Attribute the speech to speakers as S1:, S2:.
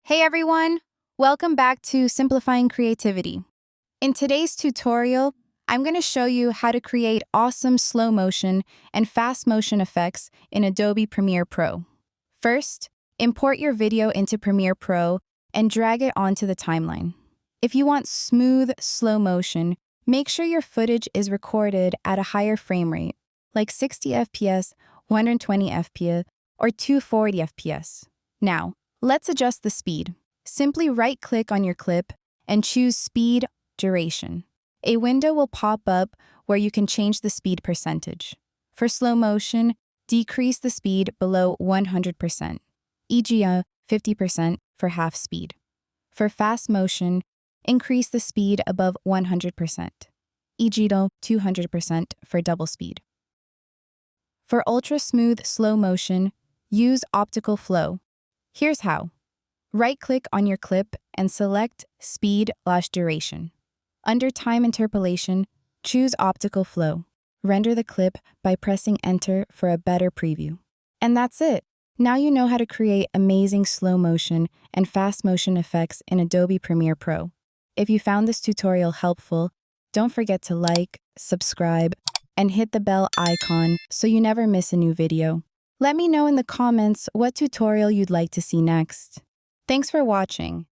S1: Hey everyone! Welcome back to Simplifying Creativity. In today's tutorial, I'm going to show you how to create awesome slow motion and fast motion effects in Adobe Premiere Pro. First, import your video into Premiere Pro and drag it onto the timeline. If you want smooth, slow motion, make sure your footage is recorded at a higher frame rate, like 60 FPS, 120 FPS, or 240 FPS. Now, let's adjust the speed. Simply right-click on your clip and choose Speed Duration. A window will pop up where you can change the speed percentage. For slow motion, decrease the speed below 100%, e.g. 50% for half speed. For fast motion, increase the speed above 100%, e.g. 200% for double speed. For ultra-smooth slow motion, use optical flow. Here's how. Right-click on your clip and select Speed/Duration. Under Time Interpolation, choose Optical Flow. Render the clip by pressing Enter for a better preview. And that's it! Now you know how to create amazing slow motion and fast motion effects in Adobe Premiere Pro. If you found this tutorial helpful, don't forget to like, subscribe, and hit the bell icon so you never miss a new video. Let me know in the comments what tutorial you'd like to see next. Thanks for watching.